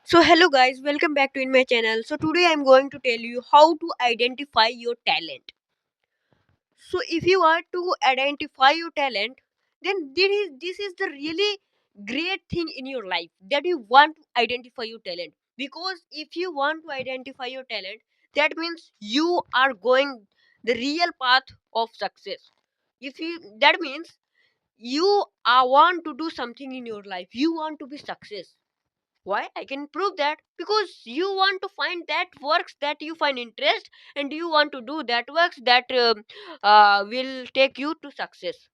So hello guys, welcome back to in my channel. So today I'm going to tell you how to identify your talent. So if you are to identify your talent, then this is the really great thing in your life that you want to identify your talent. Because if you want to identify your talent, that means you are going the real path of success. If you that means you are want to do something in your life, you want to be success. Why? I can prove that because you want to find that works that you find interest, and you want to do that works that will take you to success.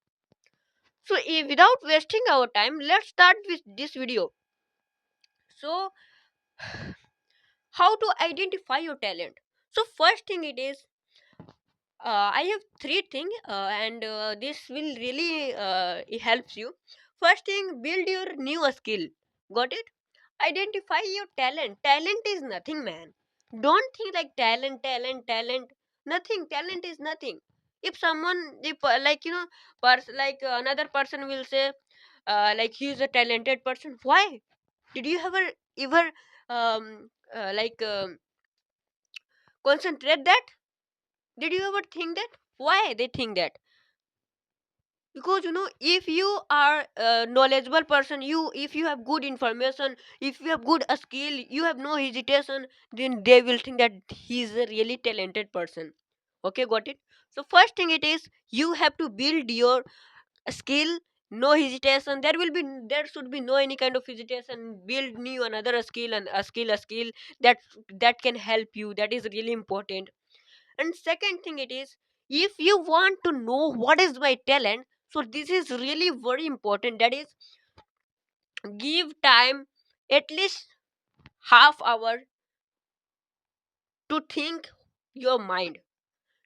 So without wasting our time, let's start with this video. So how to identify your talent? So first thing it is, I have three things, and this will really it helps you. First thing, build your new skill. Got it? Identify your talent is nothing, man. Don't think like talent. Nothing. Talent is nothing. If someone, if like like another person will say, like he's a talented person. Why? Did you ever like concentrate that? Did you ever think that? Why they think that? Because if you are a knowledgeable person, you if you have good information, if you have good skill, you have no hesitation, then they will think that he's a really talented person. Okay, got it? So first thing it is, you have to build your skill. No hesitation, there should be no any kind of hesitation. Build new another skill, and a skill that can help you. That is really important. And second thing it is, if you want to know what is my talent, so this is really very important. That is, give time at least half hour to think your mind.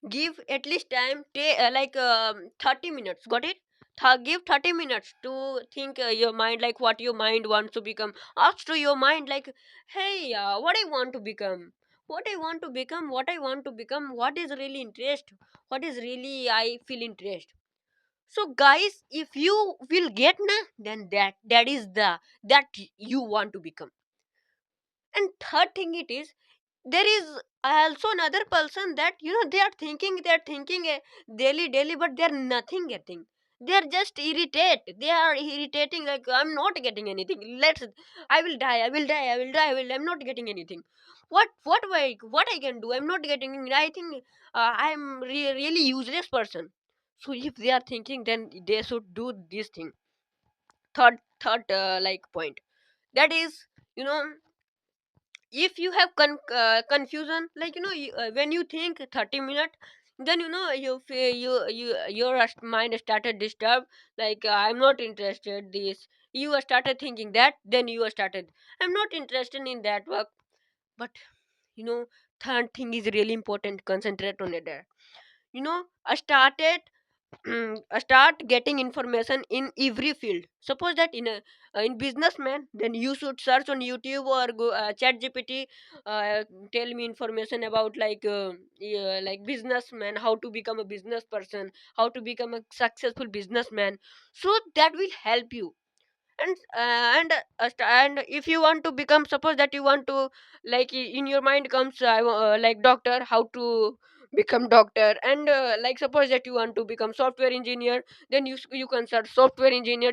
Give at least time, 30 minutes. Got it? Give 30 minutes to think your mind, like what your mind wants to become. Ask to your mind like, hey, what I want to become, what is really interest, what is really I feel interest. So guys, if you will get na, then that is the that you want to become. And third thing it is, there is also another person that they are thinking daily, but they're nothing getting. They're just they are irritating, like, I'm not getting anything. I'm not getting anything. What I can do, I'm not getting. I think I'm really useless person. So if they are thinking, then they should do this thing. Third like point, that is, you know if you have confusion, like, when you think 30 minutes, then your mind started disturb, like, I'm not interested this. You started thinking that, then you started, I'm not interested in that work. But you know third thing is really important. Concentrate on it there. I started start getting information in every field. Suppose that in businessman, then you should search on YouTube or go chat gpt. Tell me information about, like businessman, how to become a business person, how to become a successful businessman. So that will help you. And if you want to become, suppose that you want to, like, in your mind comes, like doctor, how to become doctor. And like, suppose that you want to become software engineer, then you can search software engineer.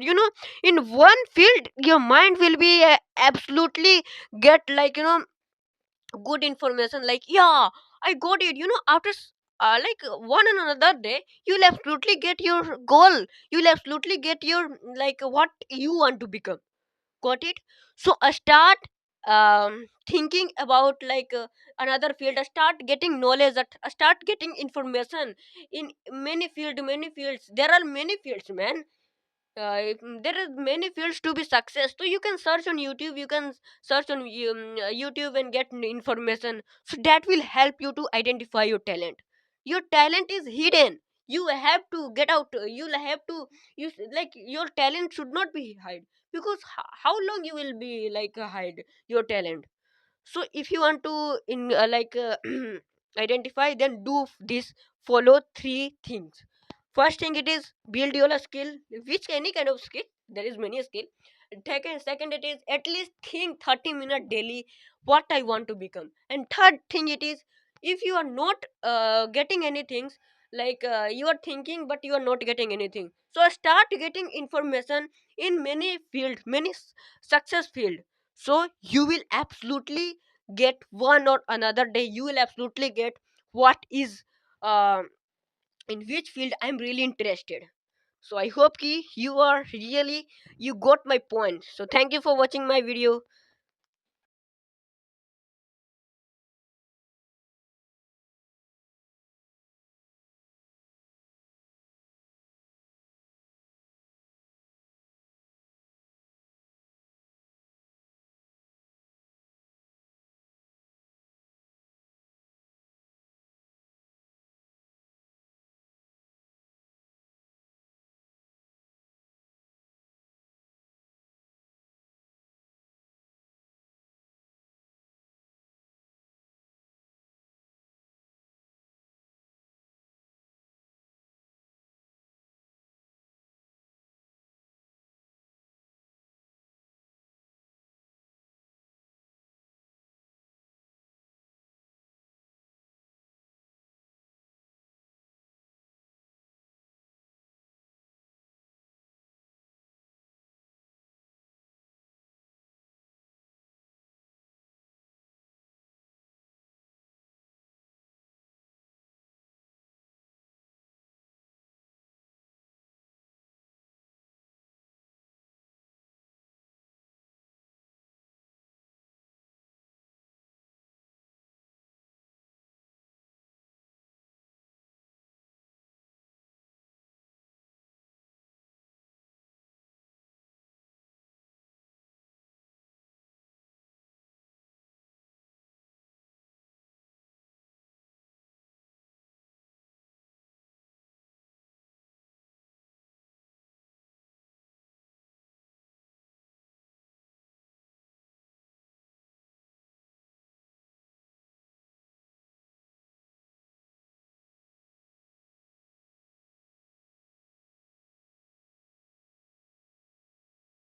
In one field your mind will be absolutely get, like, good information, like, yeah, I got it. After like one and another day, you'll absolutely get your goal. You'll absolutely get your, like, what you want to become. Got it? So start thinking about, like, another field. Start getting knowledge, start getting information in many fields. There are many fields, man. There are many fields to be success. So you can search on YouTube, you can search on YouTube and get information. So that will help you to identify your talent. Your talent is hidden. You have to get out. You'll have to use, like, your talent should not be hide. Because how long you will be, like, hide your talent? So if you want to identify, then do this. Follow three things. First thing it is, build your skill. Which any kind of skill, there is many skill. Second, it is at least think 30 minutes daily what I want to become. And third thing, it is if you are not getting anything, like you are thinking but you are not getting anything, so start getting information in many field, many success field. So you will absolutely get one or another day, you will absolutely get what is uh, in which field I'm really interested. So I hope ki you are really, you got my point. So thank you for watching my video.